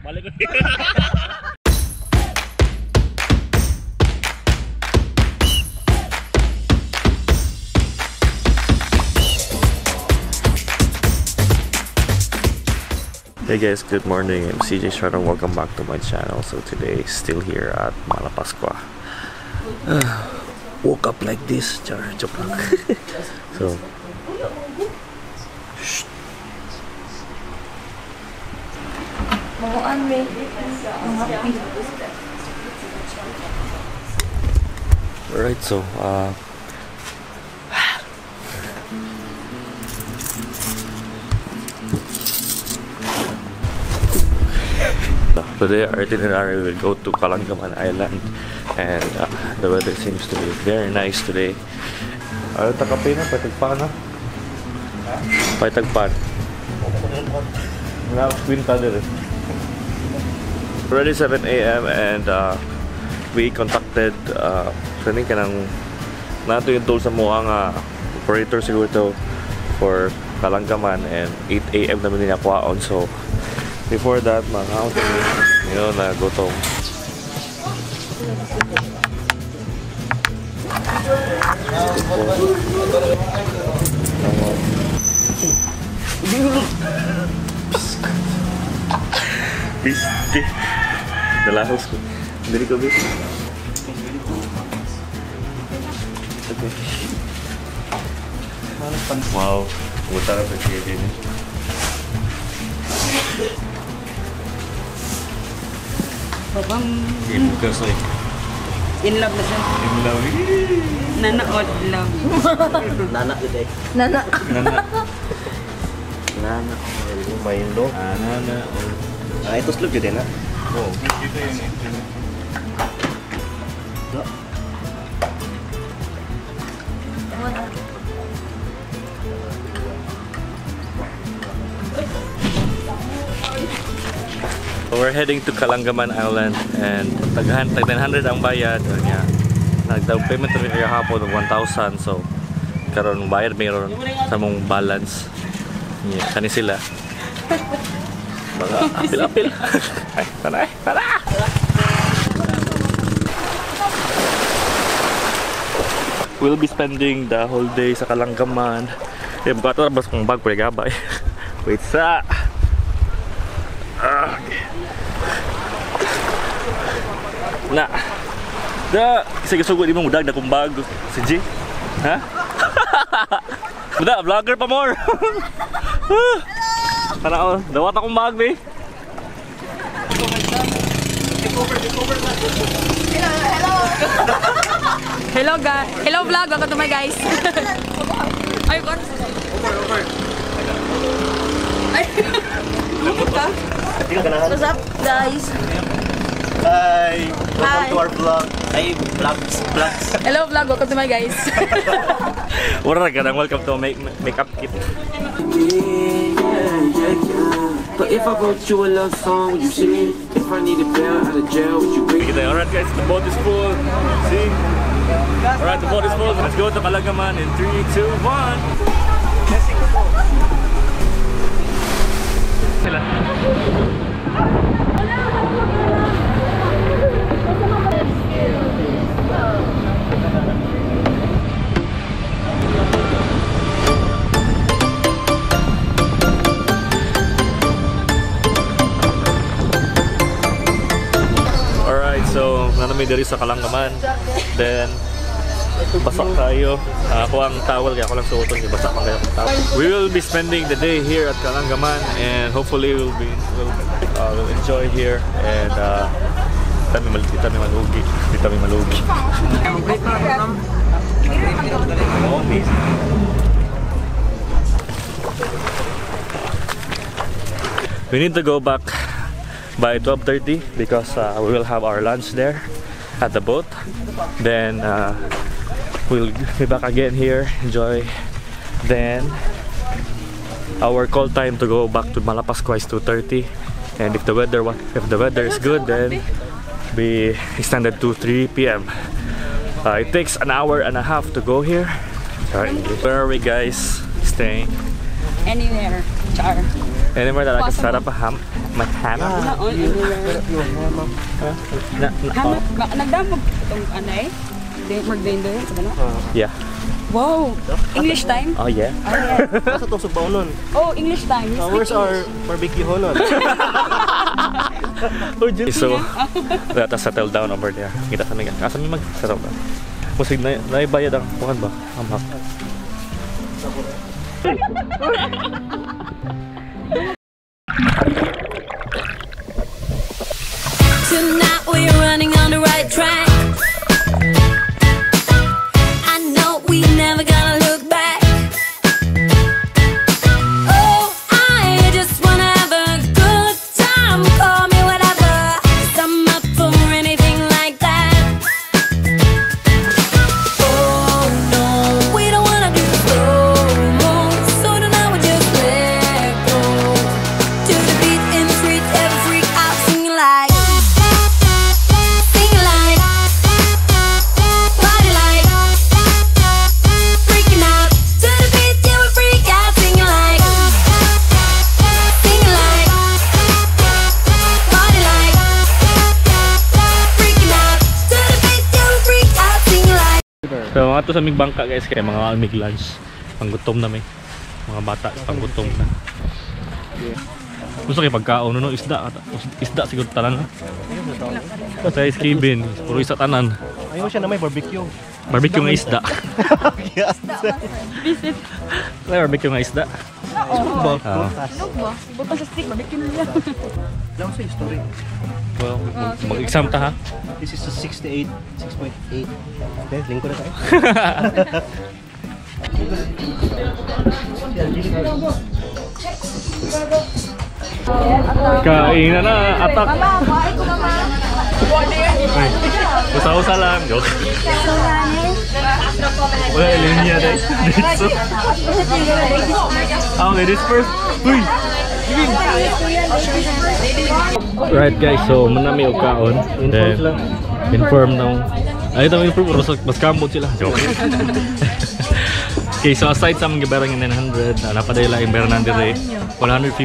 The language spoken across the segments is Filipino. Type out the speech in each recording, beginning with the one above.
Balik ko. Hey guys, good morning. I'm CJ Sharon. Welcome back to my channel. So today, still here at Malapascua. Woke up like this. Char, joke lang. So, alright, so today our itinerary will go to Kalangaman Island, and the weather seems to be very nice today. Ano takape na? Patagpan na? Patagpan. Already 7 AM and we contacted kaning kanang nato yung tool sa mga operator siguro to for Kalangaman, and 8 AM naman niya kuhaon. So before that, mga na gutom. Piste. Dalahos ko. Dali ko, bis. Okay. Wow. Pumunta na sa siya din. Babang Bukas eh. in love na siya. In love. Nana or love. Nana gede. Nana. Nana. Nana or main do. Nana or... Ito slug gede na. Oh, ito yung... We're heading to Kalangaman Island, and tag 900 ang bayad. Nag-down payment rin kaya hapon ng 1,000, so karon bayad mayroon sa mong balance. Yeah, kani sila. Mga apil-apil. Ay, tara! We'll be spending the whole day sa Kalangaman. Eh, buka ito na kong bag, pwede gabay. Wait sa... Na. Sige sugod imong mudag na kung bago si G. Ha? Muda, vlogger pa more. Kana dawat akong bag be. Hello guys. Hello vlog, welcome to my guys. Ay, what? Over. Ay. What's up, guys? Hi. Welcome to our vlog. Ay, vlogs. Hello vlog, welcome to my guys. Ora ka nang welcome to makeup kit. But if I wrote you a love song, would you sing it? If I needed bail out of jail, would you bring it? Alright guys, the boat is full. See? Alright, the boat is full. Let's go to Kalangaman in 3, 2, 1. Sila. Alright, so nanami diri sa Kalangaman. Then basa kayo. Ako ang towel kaya ako lang suoton kay basa pa kayo ang towel. We will be spending the day here at Kalangaman, and hopefully we'll enjoy here, and kita may malugi. We need to go back by 12:30 because we will have our lunch there at the boat. Then we'll be back again here, enjoy. Then our call time to go back to Malapascua is 2:30, and if the weather is good, then we extended to 3 PM. It takes an hour and a half to go here. Alright, where are we guys? staying? Anywhere. Char. Anywhere that I can set Possible. up a hammock? Anywhere. Oh, Nagdamog itong ano eh. Mag-dander. yeah. Wow! English time? Oh, yeah. Oh, yeah. Nasa itong subaw nun. Oh, English time. You Where's speak our barbecue ho nun? So, let us settle down over there. Kita sa mga. Asa may mag-settle down? Musig na naibayad ang kuhan ba? Hammock. Tonight we're running on the right track. I know we never gonna look back. Oh, I just wanna have a good time. Call me whatever, 'cause I'm up for anything like that. Oh no, we don't wanna do slow-mo, so tonight we just let go. To the beat in the street, every freak out singing like. So mga to sa aming bangka guys, kaya mga aming lunch. Panggutom na may. Mga bata, panggutom na. Gusto kayo pagkaon, no? Isda. Isda siguro tanan. Sa ice cabin, puro isa tanan. Ayaw siya na may barbecue. Barbecue nga isda. Yes. Visit. Barbecue nga isda. Oo. Ah. Inog ba? Butang sa stick. Barbecue na yan. Lang sa history. Well, mag-exam ta ha. This is a 68, 6.8. Okay, lingko na tayo. Kainan na, atak. Mama, kuhain ko mama. Ay, usa-usa lang. Joke. Wala, linya dahil. Dito. Oh, ladies first. Uy! Right guys, so manami og kaon. Then, inform nang ay ito inform mas kamot sila. Joke. Okay, so aside sa mga gibarang 900, napadayla yung bayaran dire 150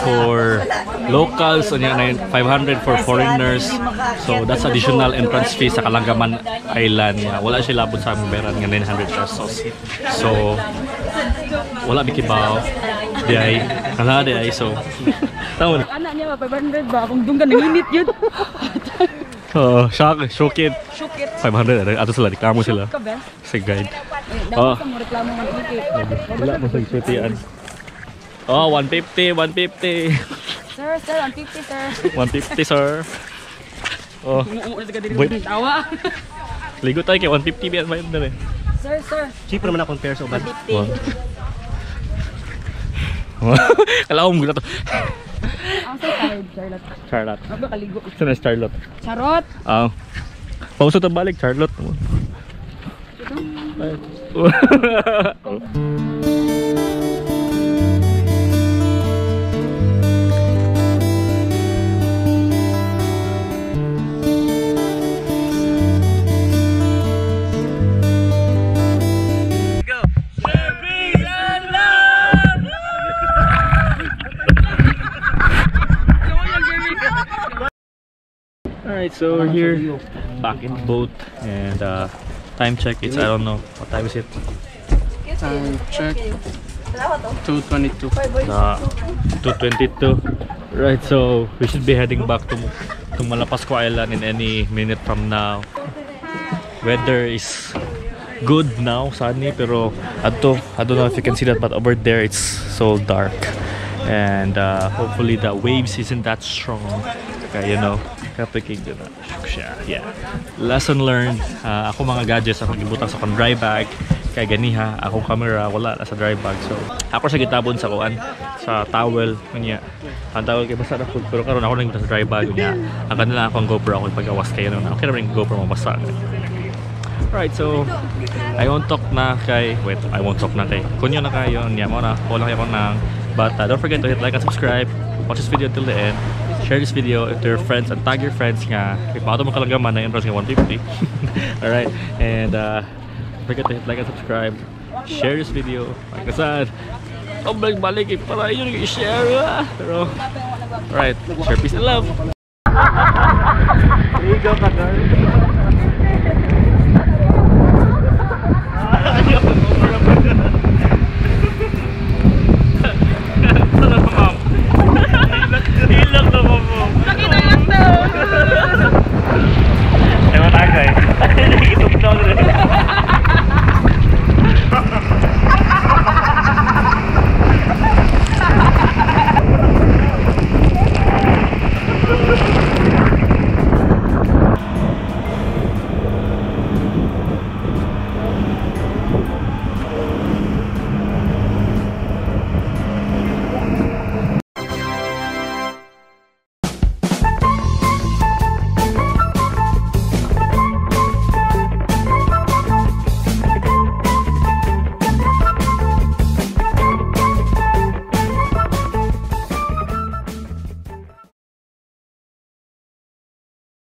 for locals, and 500 for foreigners. So that's additional entrance fee sa Kalangaman Island. Wala siya labot sa aming bayaran nga 900 pesos. So wala bikibaw. Diay, kala diay, so tawon. Anak niya ba 500 ba? Kung doon ka nanginit yun. Shokit. Shukit. 500 ato sila, reklamo sila Ka ba? sa guide. Dapat mo reklamo ng ikit. Wala mo sa sutian. Oh, 150, 150. Sir, 150 sir. 150 sir. Oh, Boy. Tawa. ligo tayo kay 150 biyan bayad na rin. Sir. Cheaper naman na compare sa uban. 150. Kalaom ko na to. Ang sa Charlotte. Charlotte. Ano ba kaligo? Saan na Charlotte? Charot. Pausot ang balik, Charlotte. Ay. Alright, so we're here back in the boat, and time check, it's I don't know what time is it. Time check 2:22. 2:22. Right, so we should be heading back to Malapascua Island in any minute from now. Weather is good now, sunny, pero I don't know if you can see that, but over there it's so dark, and hopefully the waves isn't that strong. Okay, you know, kapikig din na siya. Yeah. Lesson learned. Ako mga gadgets, ako gibutang sa akong dry bag. Kay ganiha, akong camera wala sa dry bag. So, ako sa gitabon sa kuan, sa towel niya. Ang towel kay basa na food, pero karon ako nang sa dry bag niya. Ang kanila ako ang GoPro ako pag-awas kayo no. Okay na rin GoPro mabasa. Right, so I won't talk na kay kunyo na kayo niya mo na wala kayo nang, but don't forget to hit like and subscribe. Watch this video till the end. Share this video to your friends and tag your friends nga kay pato mo Kalangaman na entrance nga 150. Alright, and don't forget to hit like and subscribe. share this video. Like I said, balik-balik para yun i-share. Pero, alright, share peace and love. Ligaw ka girl. Hilak na mo. Nakita lang daw. Ewan tagay. Nakitog na rin.